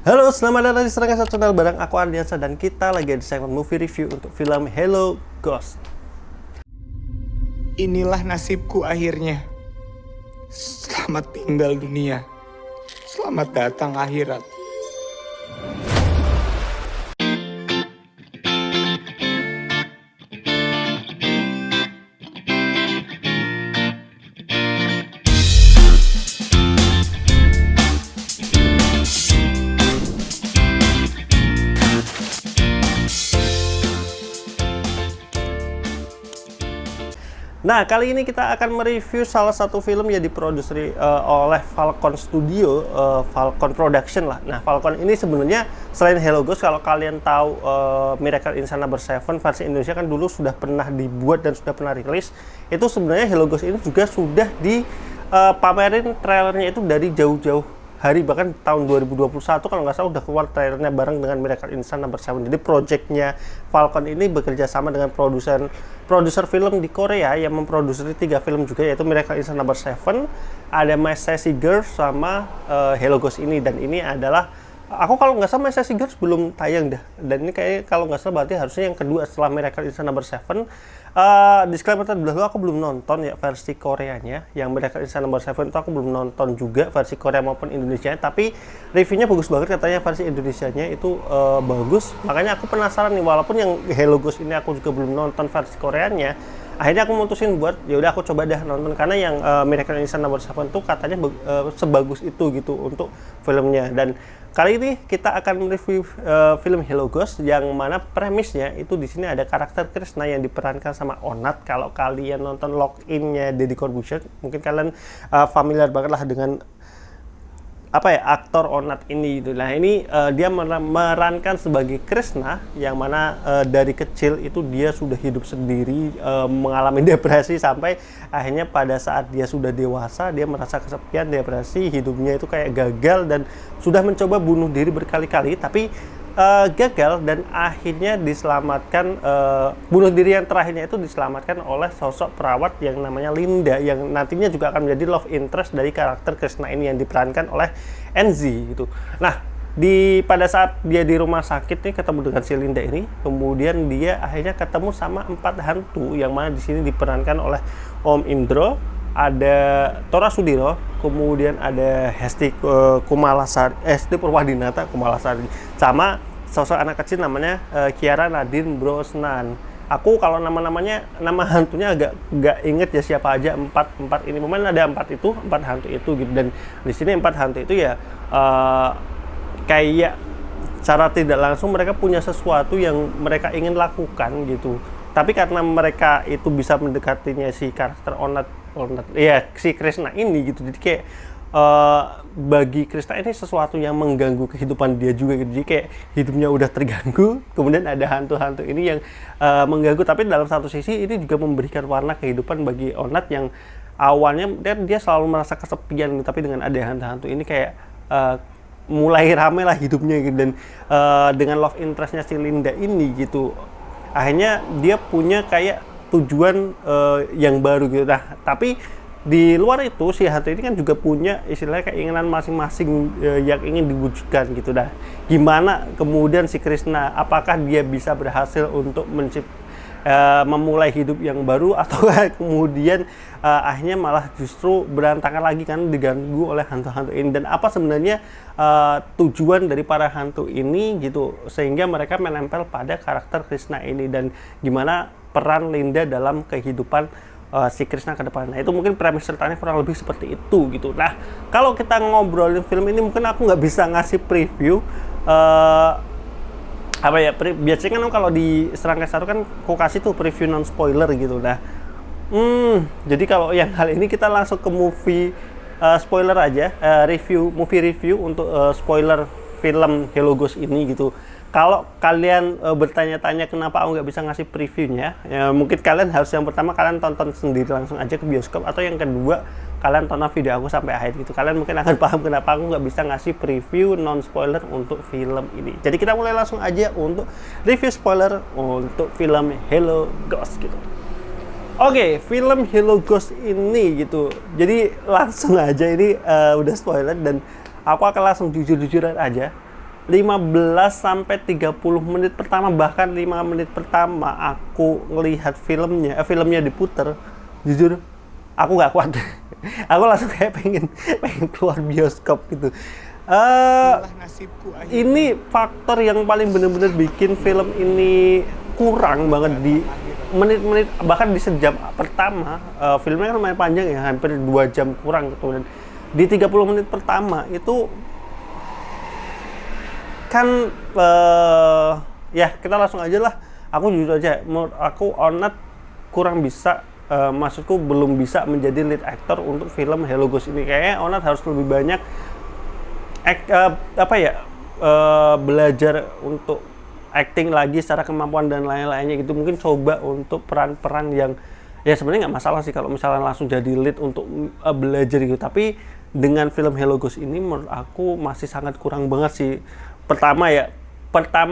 Halo, selamat datang di Serangga Channel bareng aku Ardiansa dan kita lagi di segmen movie review untuk film Hello Ghost. Inilah nasibku akhirnya. Selamat tinggal dunia. Selamat datang akhirat. Nah, kali ini kita akan mereview salah satu film yang diproduksi oleh Falcon Studio, Falcon Production lah. Nah, Falcon ini sebenarnya selain Hello Ghost, kalau kalian tahu Miracle in Cell No. 7 versi Indonesia kan dulu sudah pernah dibuat dan sudah pernah rilis. Itu sebenarnya Hello Ghost ini juga sudah dipamerin trailernya itu dari jauh-jauh hari, bahkan tahun 2021 kalau nggak salah udah keluar trailernya bareng dengan Miracle in Cell No. 7. Jadi projectnya Falcon ini bekerja sama dengan produser film di Korea yang memproduksi 3 film juga, yaitu Miracle in Cell No. 7, ada My Sassy Girl sama Hello Ghost ini. Dan ini adalah, aku kalau nggak salah My Sassy Girl belum tayang dah, dan ini kayak kalau nggak salah berarti harusnya yang kedua setelah Miracle in Cell No. 7. Disclaimer terlebih dahulu, aku belum nonton ya versi Koreanya. Yang Miracle in Cell No. 7 itu aku belum nonton juga versi Korea maupun Indonesia, tapi reviewnya bagus banget katanya versi Indonesianya itu bagus. Makanya aku penasaran nih, walaupun yang Hello Ghost ini aku juga belum nonton versi Koreanya. Akhirnya aku mutusin buat yaudah aku coba dah nonton, karena yang Miracle in Cell No. 7 tuh katanya sebagus itu gitu untuk filmnya. Dan kali ini kita akan mereview film Hello Ghost, yang mana premisnya itu di sini ada karakter Krishna yang diperankan sama Onat. Kalau kalian nonton Lock-in-nya Deddy Corbuzier, mungkin kalian familiar banget lah dengan aktor Onat ini gitu. Nah, ini dia memerankan sebagai Krishna, yang mana dari kecil itu dia sudah hidup sendiri, mengalami depresi, sampai akhirnya pada saat dia sudah dewasa dia merasa kesepian, depresi, hidupnya itu kayak gagal dan sudah mencoba bunuh diri berkali-kali, tapi gagal, dan akhirnya diselamatkan. Bunuh diri yang terakhirnya itu diselamatkan oleh sosok perawat yang namanya Linda, yang nantinya juga akan menjadi love interest dari karakter Krishna ini yang diperankan oleh Enzi gitu. Nah, pada saat dia di rumah sakit nih ketemu dengan si Linda ini, kemudian dia akhirnya ketemu sama 4 hantu, yang mana di sini diperankan oleh Om Indro, ada Tora Sudiro, kemudian ada Hesti Kumalasari, Hesti Purwadinata Kumalasari, sama sosok anak kecil namanya Kiara Nadine Brosnan. Aku kalau nama hantunya agak nggak inget ya siapa aja, empat ini. Memang ada 4 hantu itu gitu. Dan di sini 4 hantu itu ya kayak secara tidak langsung mereka punya sesuatu yang mereka ingin lakukan gitu. Tapi karena mereka itu bisa mendekatinya si karakter Onat ya, si Krishna ini gitu, jadi kayak bagi Krishna ini sesuatu yang mengganggu kehidupan dia juga gitu. Jadi kayak hidupnya udah terganggu, kemudian ada hantu-hantu ini yang mengganggu. Tapi dalam satu sisi ini juga memberikan warna kehidupan bagi Onat, yang awalnya dia selalu merasa kesepian, tapi dengan ada hantu-hantu ini kayak mulai rame lah hidupnya gitu. Dan dengan love interestnya si Linda ini gitu, akhirnya dia punya kayak tujuan yang baru gitu. Nah, tapi di luar itu si hantu ini kan juga punya istilahnya keinginan masing-masing yang ingin diwujudkan gitu. Nah, gimana kemudian si Krishna, apakah dia bisa berhasil untuk memulai hidup yang baru, atau kemudian akhirnya malah justru berantakan lagi kan, diganggu oleh hantu-hantu ini. Dan apa sebenarnya tujuan dari para hantu ini gitu, sehingga mereka menempel pada karakter Krishna ini, dan gimana peran Linda dalam kehidupan si Krishna ke depan. Nah, itu mungkin premis ceritanya kurang lebih seperti itu gitu. Nah, kalau kita ngobrolin film ini mungkin aku nggak bisa ngasih preview biasanya kan kalau di Serangga Saru kan aku kasih tuh preview non spoiler gitu. Nah, jadi kalau yang hal ini kita langsung ke movie spoiler aja, movie review untuk spoiler film Hello Ghost ini gitu. Kalau kalian bertanya-tanya kenapa aku nggak bisa ngasih previewnya, ya mungkin kalian harus yang pertama kalian tonton sendiri langsung aja ke bioskop, atau yang kedua kalian tonton video aku sampai akhir gitu. Kalian mungkin akan paham kenapa aku nggak bisa ngasih preview non spoiler untuk film ini. Jadi kita mulai langsung aja untuk review spoiler untuk film Hello Ghost gitu. Oke, film Hello Ghost ini gitu. Jadi langsung aja ini udah spoiler, dan aku akan langsung jujur-jujuran aja. 15 sampai 30 menit pertama, bahkan 5 menit pertama aku ngelihat filmnya diputer, jujur aku nggak kuat. Aku langsung kayak pengen keluar bioskop gitu. Ini faktor yang paling bener-bener bikin film ini kurang banget di menit-menit, bahkan di sejam pertama. Filmnya kan lumayan panjang ya, hampir 2 jam kurang gitu. Dan di 30 menit pertama itu kan ya kita langsung aja lah, aku jujur aja, menurut aku Onat kurang bisa, maksudku belum bisa menjadi lead actor untuk film Hello Ghost ini. Kayaknya Onat harus lebih banyak belajar untuk acting lagi secara kemampuan dan lain-lainnya gitu. Mungkin coba untuk peran-peran yang ya sebenarnya nggak masalah sih kalau misalnya langsung jadi lead untuk belajar gitu, tapi dengan film Hello Ghost ini menurut aku masih sangat kurang banget sih. Pertama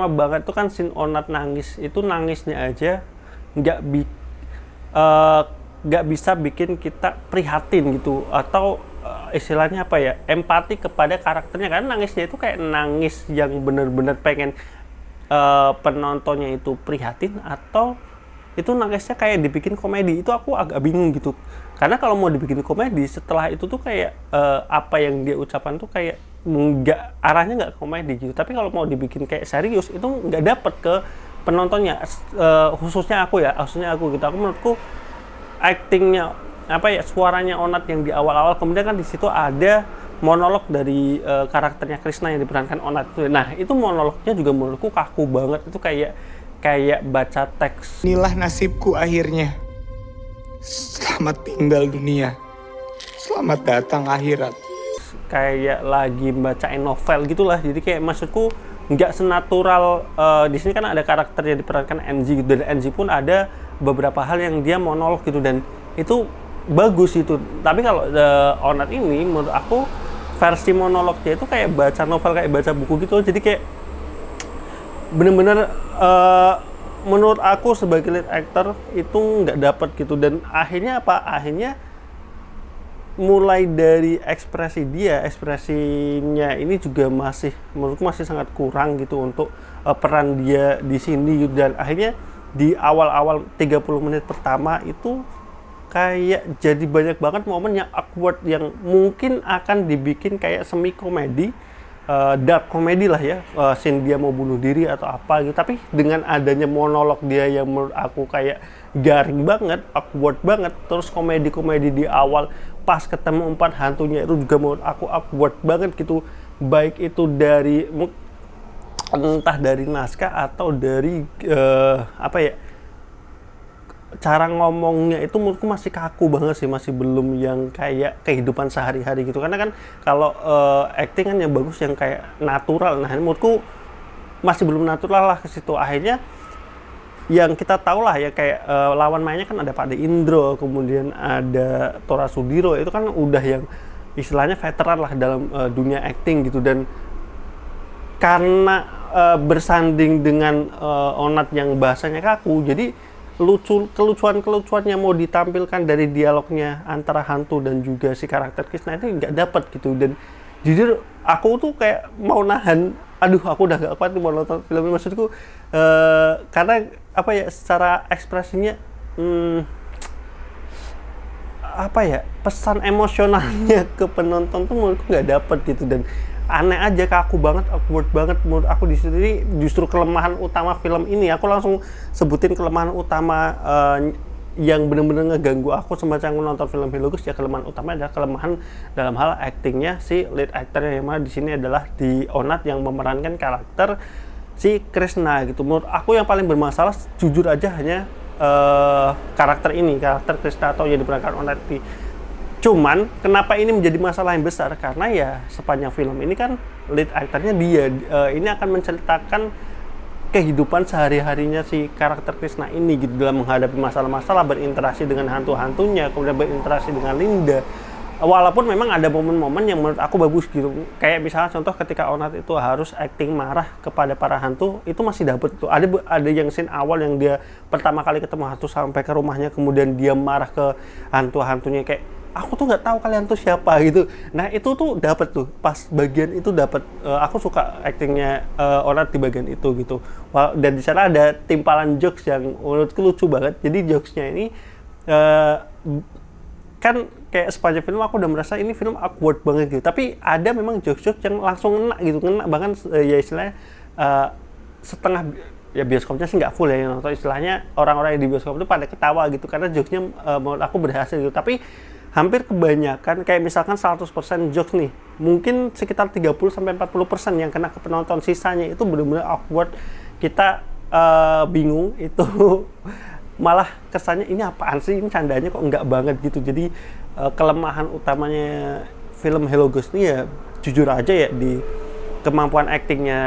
banget tuh kan scene Onat nangis, itu nangisnya aja nggak bisa bikin kita prihatin gitu, atau istilahnya apa ya, empati kepada karakternya, karena nangisnya itu kayak nangis yang bener-bener pengen penontonnya itu prihatin, atau itu nangisnya kayak dibikin komedi. Itu aku agak bingung gitu, karena kalau mau dibikin komedi setelah itu tuh kayak apa yang dia ucapkan tuh kayak arahnya nggak komedi gitu, tapi kalau mau dibikin kayak serius itu nggak dapet ke penontonnya. Khususnya aku gitu, aku menurutku actingnya suaranya Onat yang di awal-awal, kemudian kan di situ ada monolog dari karakternya Krishna yang diperankan Onat itu. Nah, itu monolognya juga menurutku kaku banget, itu kayak baca teks. Inilah nasibku akhirnya. Selamat tinggal dunia. Selamat datang akhirat. Kayak lagi bacain novel gitulah. Jadi kayak maksudku nggak senatural. Di sini kan ada karakter yang diperankan NG gitu, dan NG pun ada beberapa hal yang dia monolog gitu, dan itu bagus itu. Tapi kalau Onat ini menurut aku versi monolognya itu kayak baca novel, kayak baca buku gitu. Jadi kayak bener-bener menurut aku sebagai lead actor itu nggak dapet gitu. Dan akhirnya mulai dari ekspresinya ini juga menurutku masih sangat kurang gitu untuk peran dia di sini gitu. Dan akhirnya di awal-awal 30 menit pertama itu kayak jadi banyak banget momen yang awkward, yang mungkin akan dibikin kayak semi komedi, dark komedi lah ya, scene dia mau bunuh diri atau apa gitu. Tapi dengan adanya monolog dia yang menurut aku kayak garing banget, awkward banget, terus komedi-komedi di awal pas ketemu 4 hantunya itu juga menurut aku awkward banget gitu. Baik itu dari entah dari naskah atau dari cara ngomongnya itu menurutku masih kaku banget sih, masih belum yang kayak kehidupan sehari-hari gitu. Karena kan kalau acting kan yang bagus yang kayak natural. Nah, menurutku masih belum natural lah ke situ. Akhirnya yang kita tahu lah ya, kayak lawan mainnya kan ada Pak De Indro, kemudian ada Tora Sudiro, itu kan udah yang istilahnya veteran lah dalam dunia acting gitu. Dan karena bersanding dengan Onat yang bahasanya kaku, jadi kelucuan-kelucuan yang mau ditampilkan dari dialognya antara hantu dan juga si karakter Krishna itu nggak dapet gitu. Dan jujur aku tuh kayak mau nahan, aduh aku udah gak kuat nih mau nonton film ini. Maksudku karena secara ekspresinya pesan emosionalnya ke penonton tuh menurutku nggak dapet gitu. Dan aneh aja, kaku banget, awkward banget menurut aku. Di situ ini justru kelemahan utama film ini. Aku langsung sebutin kelemahan utama yang benar-benar ngeganggu aku semacam nonton film Hello Ghost. Ya, kelemahan utama adalah kelemahan dalam hal aktingnya si lead actor, yang mana di sini adalah di Onat yang memerankan karakter si Krishna gitu. Menurut aku yang paling bermasalah jujur aja hanya karakter Krishna atau yang diperankan Onat. Cuman kenapa ini menjadi masalah yang besar? Karena ya sepanjang film ini kan lead aktornya dia, ini akan menceritakan kehidupan sehari-harinya si karakter Krishna ini gitu, dalam menghadapi masalah-masalah, berinteraksi dengan hantu-hantunya, kemudian berinteraksi dengan Linda. Walaupun memang ada momen-momen yang menurut aku bagus gitu, kayak misalnya contoh ketika Onat itu harus acting marah kepada para hantu, itu masih dapet tuh. Ada yang scene awal yang dia pertama kali ketemu hantu sampai ke rumahnya, kemudian dia marah ke hantu-hantunya, kayak aku tuh nggak tahu kalian tuh siapa gitu. Nah itu tuh dapat tuh pas bagian itu dapat, aku suka aktingnya Onat di bagian itu gitu. Dan di sana ada timpalan jokes yang menurutku lucu banget. Jadi jokesnya ini kan kayak sepanjang film aku udah merasa ini film awkward banget gitu, tapi ada memang jokes-jokes yang langsung ngena gitu, ngena bahkan ya istilahnya setengah, ya bioskopnya sih nggak full ya yang nonton, istilahnya orang-orang yang di bioskop itu pada ketawa gitu karena jokesnya menurut aku berhasil gitu. Tapi hampir kebanyakan kayak misalkan 100% jokes nih, mungkin sekitar 30-40% yang kena ke penonton, sisanya itu benar-benar awkward, kita bingung itu malah kesannya ini apaan sih, ini candanya kok enggak banget gitu. Jadi kelemahan utamanya film Hello Ghost ini ya jujur aja ya di kemampuan aktingnya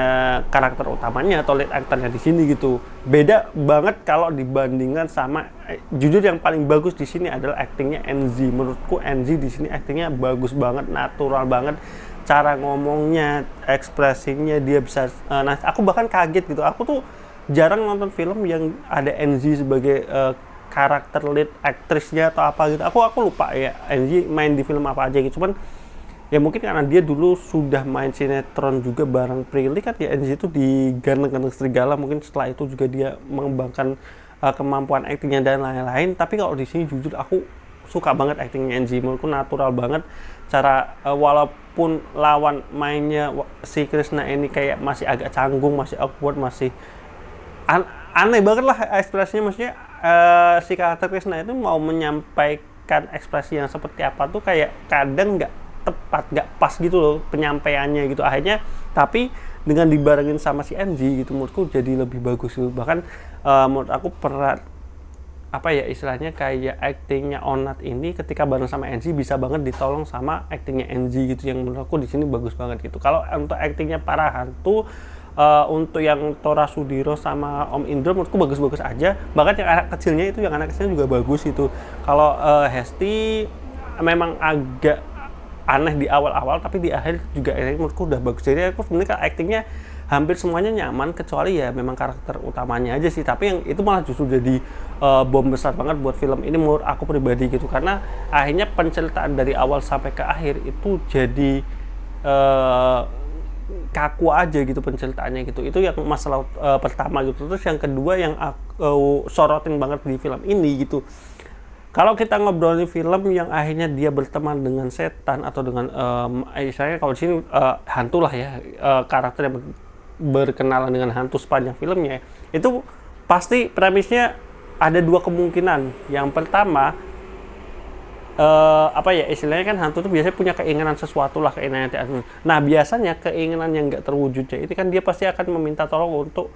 karakter utamanya atau lead actornya di sini gitu. Beda banget kalau dibandingkan sama jujur yang paling bagus di sini adalah aktingnya NZ. Menurutku NZ di sini aktingnya bagus banget, natural banget. Cara ngomongnya, ekspresinya dia bisa nah aku bahkan kaget gitu. Aku tuh jarang nonton film yang ada NZ sebagai karakter lead aktrisnya atau apa gitu. Aku lupa ya NZ main di film apa aja gitu. Cuman ya mungkin karena dia dulu sudah main sinetron juga bareng Prilly kan ya, NZ itu di Ganteng-Ganteng Serigala, mungkin setelah itu juga dia mengembangkan kemampuan aktingnya dan lain-lain. Tapi kalau di sini jujur aku suka banget aktingnya NZ, menurutku natural banget. Cara walaupun lawan mainnya si Krishna ini kayak masih agak canggung, masih awkward, masih aneh banget lah ekspresinya, maksudnya si karakter Krishna itu mau menyampaikan ekspresi yang seperti apa tuh kayak kadang nggak tepat, nggak pas gitu loh penyampaiannya gitu. Akhirnya tapi dengan dibarengin sama si NZ gitu menurutku jadi lebih bagus gitu. Bahkan menurut aku peran apa ya istilahnya kayak aktingnya Onat ini ketika bareng sama NZ bisa banget ditolong sama aktingnya NZ gitu, yang menurut aku di sini bagus banget gitu. Kalau untuk aktingnya para hantu, untuk yang Tora Sudiro sama Om Indro menurutku bagus-bagus aja. Bahkan yang anak kecilnya itu, yang anak kecilnya juga bagus itu. Kalau Hesti memang agak aneh di awal-awal, tapi di akhir juga menurutku udah bagus. Jadi aku sebenarnya aktingnya hampir semuanya nyaman, kecuali ya memang karakter utamanya aja sih. Tapi yang itu malah justru jadi bom besar banget buat film ini menurut aku pribadi gitu. Karena akhirnya penceritaan dari awal sampai ke akhir itu jadi kaku aja gitu penceritaannya gitu. Itu yang masalah pertama gitu. Terus yang kedua yang aku sorotin banget di film ini gitu, kalau kita ngobrolin film yang akhirnya dia berteman dengan setan atau dengan saya kalau di sini hantu lah ya, karakter yang berkenalan dengan hantu sepanjang filmnya, itu pasti premisnya ada dua kemungkinan. Yang pertama apa ya istilahnya kan hantu itu biasanya punya keinginan sesuatu lah, keinginan yang tidak terwujud. Nah biasanya keinginan yang nggak terwujudnya itu kan dia pasti akan meminta tolong untuk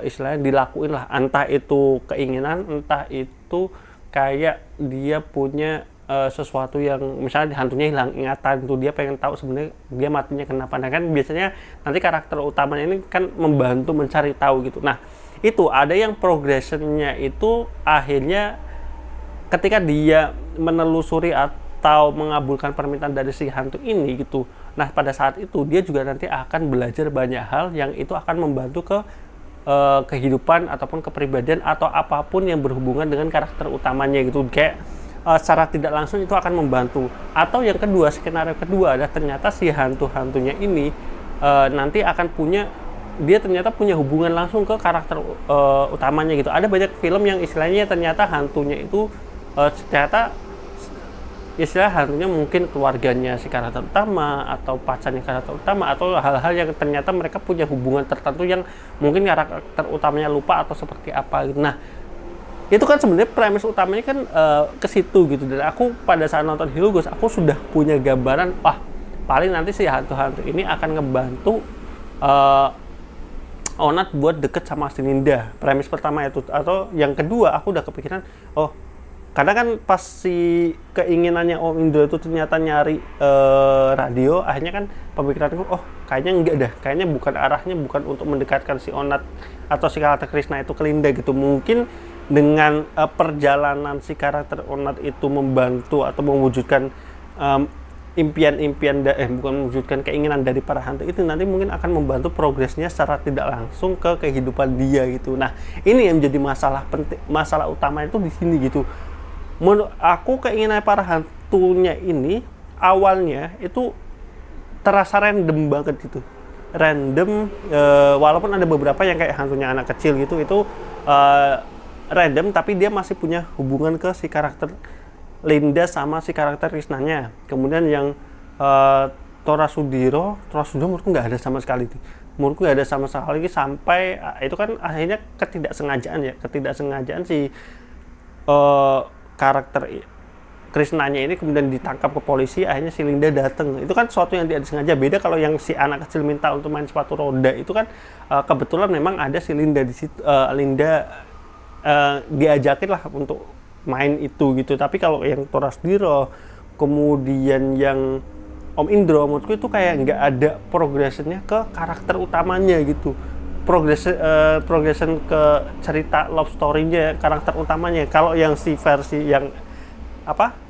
istilahnya dilakuin lah, entah itu keinginan, entah itu kayak dia punya sesuatu yang misalnya hantunya hilang ingatan tuh, dia pengen tahu sebenarnya dia matinya kenapa. Nah kan biasanya nanti karakter utamanya ini kan membantu mencari tahu gitu. Nah itu ada yang progressionnya itu akhirnya ketika dia menelusuri atau mengabulkan permintaan dari si hantu ini gitu. Nah pada saat itu dia juga nanti akan belajar banyak hal yang itu akan membantu ke kehidupan ataupun kepribadian atau apapun yang berhubungan dengan karakter utamanya gitu. Kayak secara tidak langsung itu akan membantu. Atau yang kedua, skenario kedua adalah ternyata si hantu-hantunya ini nanti akan dia ternyata punya hubungan langsung ke karakter utamanya gitu. Ada banyak film yang istilahnya ternyata hantunya itu ternyata istilah hantunya mungkin keluarganya si karakter utama atau pacarnya karakter utama, atau hal-hal yang ternyata mereka punya hubungan tertentu yang mungkin karakter utamanya lupa atau seperti apa gitu. Nah itu kan sebenarnya premis utamanya kan ke situ gitu. Dan aku pada saat nonton Hello Ghost aku sudah punya gambaran, paling nanti si hantu-hantu ini akan ngebantu Onat buat deket sama si Ninda. Premis pertama itu. Atau yang kedua aku udah kepikiran, karena kan pas si keinginannya Om Indro itu ternyata nyari radio, akhirnya kan pemikiranku, kayaknya enggak dah, kayaknya bukan arahnya, bukan untuk mendekatkan si Onat atau si karakter Krishna itu ke Linda gitu. Mungkin dengan perjalanan si karakter Onat itu membantu atau mewujudkan bukan mewujudkan keinginan dari para hantu itu, nanti mungkin akan membantu progresnya secara tidak langsung ke kehidupan dia gitu. Nah ini yang menjadi masalah utama itu di sini gitu. Menurut aku keinginan para hantunya ini awalnya itu terasa random banget gitu, random, walaupun ada beberapa yang kayak hantunya anak kecil gitu, itu random, tapi dia masih punya hubungan ke si karakter Linda sama si karakter Krisnanya. Kemudian yang Tora Sudiro menurutku nggak ada sama sekali. Menurutku nggak ada sama sekali sampai itu kan akhirnya ketidaksengajaan si karakter Krisnanya ini kemudian ditangkap ke polisi, akhirnya si Linda datang. Itu kan sesuatu yang tidak disengaja. Beda kalau yang si anak kecil minta untuk main sepatu roda, itu kan kebetulan memang ada si Linda di situ. Diajakin lah untuk main itu gitu. Tapi kalau yang Tora Sudiro, kemudian yang Om Indro, menurutku itu kayak nggak ada progressionnya ke karakter utamanya gitu. Progression ke cerita love story-nya, karakter utamanya. Kalau yang si versi yang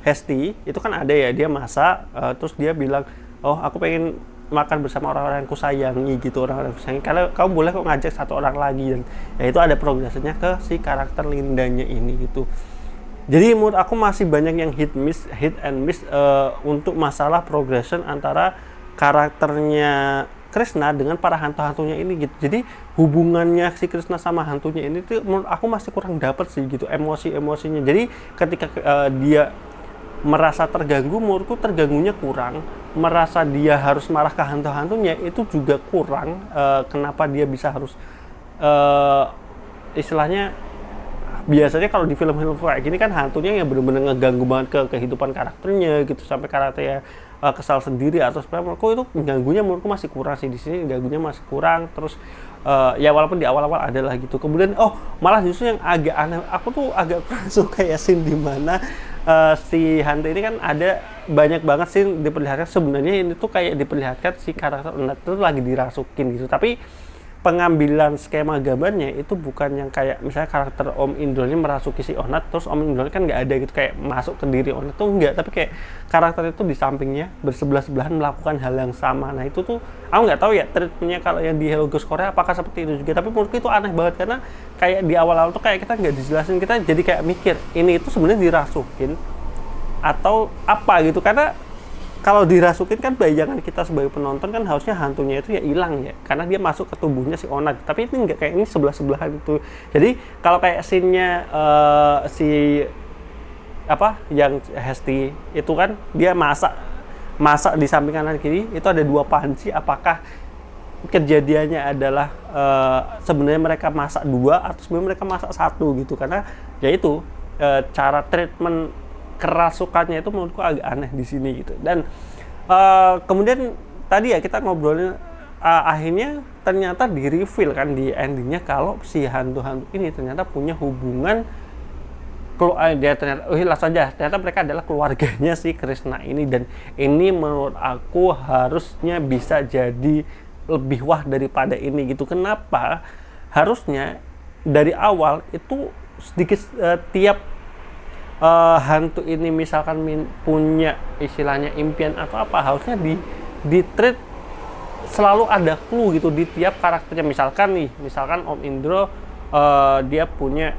Hesti itu kan ada ya, dia masak, terus dia bilang, oh aku pengen makan bersama orang-orang yang kusayangi gitu, orang-orang yang kusayangi, kalau kamu boleh kok ngajak satu orang lagi, dan ya itu ada progresnya ke si karakter Lindanya ini gitu. Jadi menurut aku masih banyak yang hit and miss untuk masalah progression antara karakternya Krishna dengan para hantu-hantunya ini gitu. Jadi hubungannya si Krishna sama hantunya ini tuh menurut aku masih kurang dapet sih gitu, emosi-emosinya. Jadi ketika dia merasa terganggu, menurutku terganggunya kurang. Merasa dia harus marah ke hantu-hantunya itu juga kurang. Kenapa dia bisa harus istilahnya, biasanya kalau di film-film kayak gini kan hantunya yang benar-benar ngeganggu banget ke kehidupan karakternya gitu, sampai karakternya kesal sendiri atau seperti apa. Itu ganggunya menurutku masih kurang sih, di sini ganggunya masih kurang. Terus ya walaupun di awal-awal ada lah gitu. Kemudian malah justru yang agak aneh, aku tuh agak kurang suka ya scene di mana si hantu ini kan ada banyak banget sih diperlihatkan, sebenarnya ini tuh kayak diperlihatkan si karakter Onat itu lagi dirasukin gitu, tapi pengambilan skema gambarnya itu bukan yang kayak misalnya karakter Om Indro ini merasuki si Onat, terus Om Indro kan nggak ada gitu kayak masuk ke diri Onat tuh enggak, tapi kayak karakter itu di sampingnya bersebelah-sebelahan melakukan hal yang sama. Nah itu tuh aku nggak tahu ya treatmentnya kalau yang di Hello Ghost Korea apakah seperti itu juga, tapi menurutku itu aneh banget karena kayak di awal-awal tuh kayak kita nggak dijelasin, kita jadi kayak mikir ini itu sebenarnya dirasukin atau apa gitu, karena kalau dirasukin kan bayangan kita sebagai penonton kan harusnya hantunya itu ya hilang ya, karena dia masuk ke tubuhnya si Onat. Tapi ini nggak, kayak ini sebelah-sebelahan itu. Jadi kalau kayak scene-nya yang Hesti itu kan dia masak di samping kanan kiri itu ada dua panci. Apakah kejadiannya adalah sebenarnya mereka masak dua atau sebenarnya mereka masak satu gitu? Karena ya itu cara treatment kerasukannya itu menurutku agak aneh di sini gitu. Dan kemudian tadi ya kita ngobrolin akhirnya ternyata di reveal kan di endingnya kalau si hantu-hantu ini ternyata punya hubungan dia ternyata ternyata mereka adalah keluarganya si Krishna ini, dan ini menurut aku harusnya bisa jadi lebih wah daripada ini gitu. Kenapa? Harusnya dari awal itu sedikit tiap hantu ini misalkan punya istilahnya impian atau apa, harusnya di treat selalu ada clue gitu di tiap karakternya. Misalkan Om Indro dia punya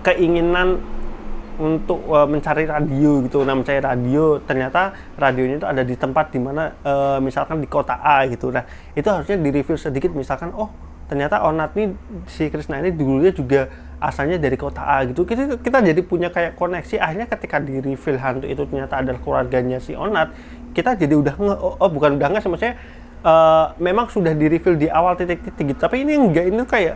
keinginan untuk mencari radio gitu. Nah, mencari radio, ternyata radionya itu ada di tempat dimana misalkan di kota A gitu. Nah, itu harusnya di review sedikit, misalkan ternyata Onat nih, si Krishna ini dulunya juga asalnya dari kota A gitu. Kita jadi punya kayak koneksi. Akhirnya ketika di reveal hantu itu ternyata adalah keluarganya si Onat, kita jadi udah bukan udah nggak, maksudnya memang sudah di reveal di awal titik-titik gitu. Tapi ini enggak, ini kayak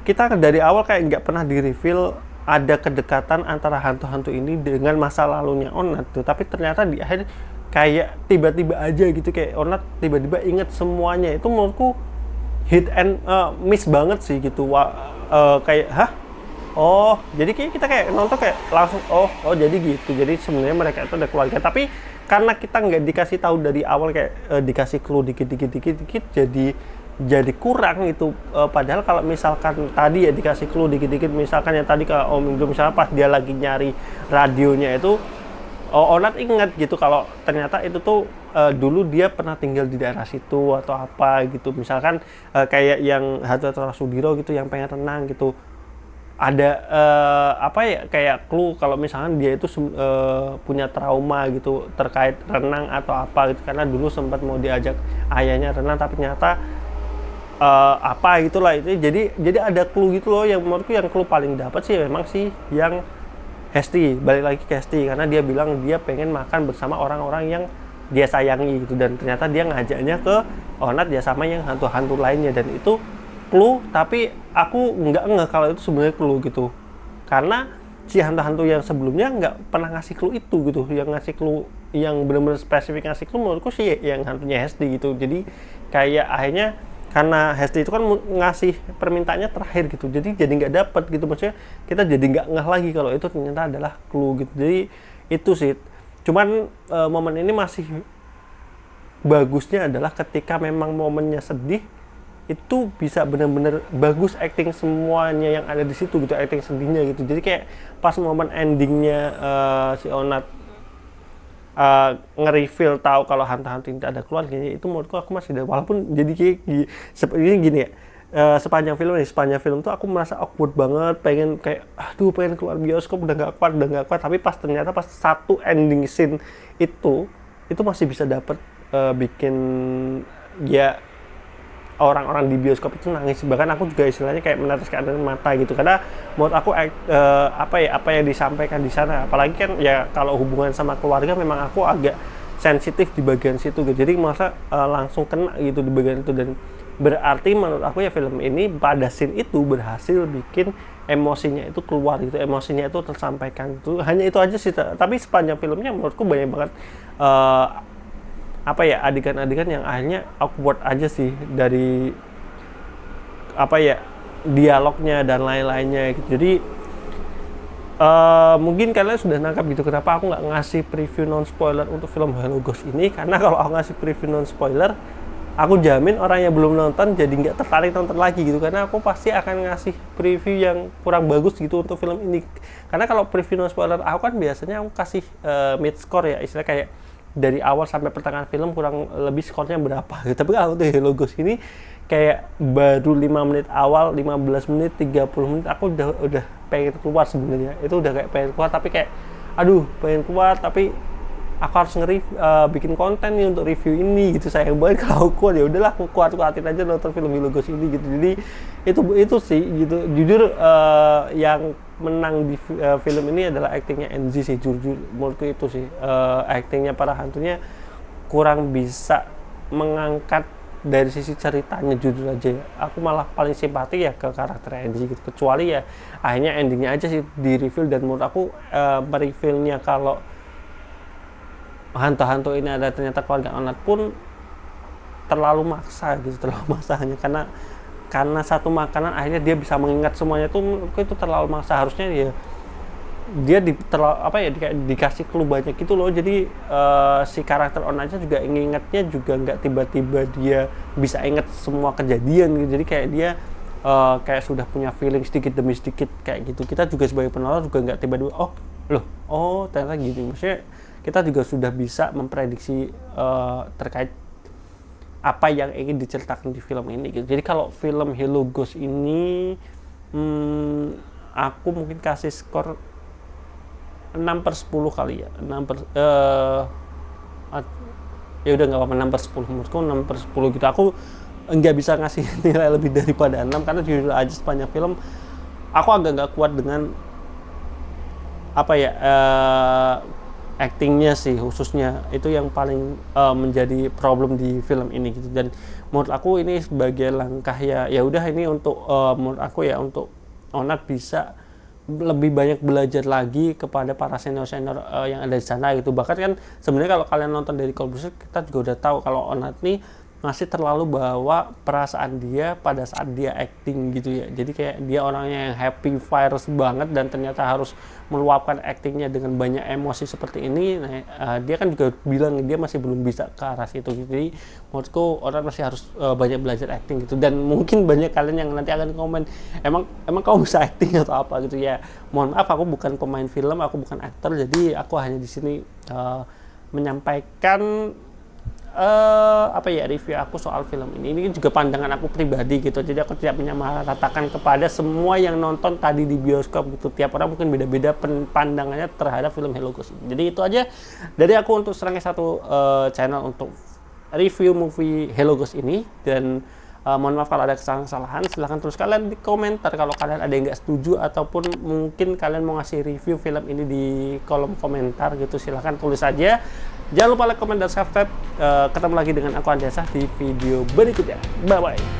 kita dari awal kayak nggak pernah di reveal ada kedekatan antara hantu-hantu ini dengan masa lalunya Onat tuh. Tapi ternyata di akhir kayak tiba-tiba aja gitu, kayak Onat tiba-tiba inget semuanya. Itu menurutku hit and miss banget sih gitu. Kayak jadi kayak kita kayak nonton kayak langsung jadi gitu. Jadi sebenarnya mereka itu ada keluarga, tapi karena kita nggak dikasih tahu dari awal, kayak dikasih clue dikit jadi kurang itu. Padahal kalau misalkan tadi ya dikasih clue dikit-dikit, misalkan yang tadi ke Om Indro misalnya pas dia lagi nyari radionya itu, Onat ingat gitu kalau ternyata itu tuh dulu dia pernah tinggal di daerah situ atau apa gitu. Misalkan kayak yang Tora Sudiro gitu yang pengen renang gitu, ada apa ya, kayak clue kalau misalkan dia itu punya trauma gitu terkait renang atau apa gitu, karena dulu sempat mau diajak ayahnya renang tapi ternyata apa gitulah itu. Jadi ada clue gitu loh, yang menurutku yang clue paling dapat sih memang sih yang Hesti, balik lagi ke Hesti, karena dia bilang dia pengen makan bersama orang-orang yang dia sayangi gitu, dan ternyata dia ngajaknya ke Onat ya sama yang hantu-hantu lainnya, dan itu clue. Tapi aku nggak ngeh kalau itu sebenarnya clue gitu, karena si hantu-hantu yang sebelumnya nggak pernah ngasih clue itu gitu. Yang ngasih clue yang benar-benar spesifik ngasih clue menurutku sih yang hantunya Hesti gitu. Jadi kayak akhirnya karena Hesti itu kan ngasih permintaannya terakhir gitu, jadi nggak dapet gitu, maksudnya kita jadi nggak ngeh lagi kalau itu ternyata adalah clue gitu. Jadi itu sih, cuman momen ini masih bagusnya adalah ketika memang momennya sedih, itu bisa benar-benar bagus acting semuanya yang ada di situ gitu, acting sedihnya gitu. Jadi kayak pas momen endingnya si Onat nge-reveal tahu kalau hantu-hantu ini ada keluar, kayaknya itu menurutku aku masih ada, walaupun jadi kayak seperti gini ya, sepanjang film tuh aku merasa awkward banget, pengen kayak pengen keluar bioskop, udah nggak kuat, tapi ternyata pas satu ending scene itu masih bisa dapet bikin ya orang-orang di bioskop itu nangis. Bahkan aku juga istilahnya kayak meneteskan air mata gitu, karena menurut aku apa yang disampaikan di sana, apalagi kan ya kalau hubungan sama keluarga memang aku agak sensitif di bagian situ gitu, jadi masa langsung kena gitu di bagian itu. Dan berarti menurut aku ya film ini pada scene itu berhasil bikin emosinya itu keluar gitu, emosinya itu tersampaikan. Itu hanya itu aja sih, tapi sepanjang filmnya menurutku banyak banget adegan-adegan yang akhirnya awkward aja sih, dari dialognya dan lain-lainnya gitu. Jadi mungkin kalian sudah nangkap gitu kenapa aku nggak ngasih preview non spoiler untuk film Hello Ghost ini, karena kalau aku ngasih preview non spoiler, aku jamin orang yang belum nonton jadi nggak tertarik nonton lagi gitu, karena aku pasti akan ngasih preview yang kurang bagus gitu untuk film ini. Karena kalau preview non spoiler aku kan biasanya aku kasih mid score ya, istilah kayak dari awal sampai pertengahan film kurang lebih skornya berapa gitu. Tapi kalau untuk Hello Ghost ini kayak baru 5 menit awal, 15 menit, 30 menit aku udah pengen keluar sebenarnya. Itu udah kayak pengen keluar, tapi kayak pengen keluar tapi aku harus bikin konten nih untuk review ini gitu. Sayang banget kalau kuat, ya udahlah aku kuatin aja nonton film Hello Ghost ini gitu. Jadi itu sih gitu. Jujur yang menang di film ini adalah aktingnya NZ sih, jujur menurutku itu sih. Aktingnya para hantunya kurang bisa mengangkat dari sisi ceritanya, jujur aja ya. Aku malah paling simpati ya ke karakter NZ gitu, kecuali ya akhirnya endingnya aja sih di reveal. Dan menurut aku merevealnya kalau hantu-hantu ini ada ternyata keluarga Onat pun terlalu maksa gitu, hanya karena satu makanan akhirnya dia bisa mengingat semuanya, itu terlalu maksa. Harusnya dia dikasih clue banyak gitu loh. Jadi si karakter Onatnya juga ingatnya juga nggak tiba-tiba dia bisa ingat semua kejadian gitu. Jadi kayak dia kayak sudah punya feeling sedikit demi sedikit kayak gitu. Kita juga sebagai penonton juga nggak tiba-tiba ternyata gini. Maksudnya kita juga sudah bisa memprediksi terkait apa yang ingin diceritakan di film ini gitu. Jadi kalau film Hello Ghost ini aku mungkin kasih skor 6/10 kali ya. Ya udah nggak apa-apa, 6/10. Menurutku 6/10 gitu. Aku nggak bisa ngasih nilai lebih daripada 6, karena jujur aja sepanjang film aku agak nggak kuat dengan actingnya sih, khususnya itu yang paling menjadi problem di film ini gitu. Dan menurut aku ini sebagai langkah ya udah ini untuk menurut aku ya untuk Onat bisa lebih banyak belajar lagi kepada para senior-senior yang ada di sana gitu. Bahkan kan sebenarnya kalau kalian nonton dari Cold Blooded, kita juga udah tahu kalau Onat nih masih terlalu bawa perasaan dia pada saat dia acting gitu ya. Jadi kayak dia orangnya yang happy virus banget, dan ternyata harus meluapkan actingnya dengan banyak emosi seperti ini. Nah, dia kan juga bilang dia masih belum bisa ke arah situ gitu. Jadi menurutku orang masih harus banyak belajar acting gitu. Dan mungkin banyak kalian yang nanti akan komen, emang kamu bisa acting atau apa gitu ya. Mohon maaf, aku bukan pemain film, aku bukan aktor, jadi aku hanya di sini menyampaikan review aku soal film ini. Ini juga pandangan aku pribadi gitu. Jadi aku tidak menyamaratakan kepada semua yang nonton tadi di bioskop gitu. Tiap orang mungkin beda-beda pandangannya terhadap film Hello Ghost ini. Jadi itu aja dari aku untuk Serangga Satu channel untuk review movie Hello Ghost ini. Dan mohon maaf kalau ada kesalahan-kesalahan, silahkan tulis kalian di komentar kalau kalian ada yang nggak setuju ataupun mungkin kalian mau ngasih review film ini di kolom komentar gitu, silahkan tulis aja. Jangan lupa like, komen, dan subscribe. Ketemu lagi dengan aku Andiasa di video berikutnya. Bye bye.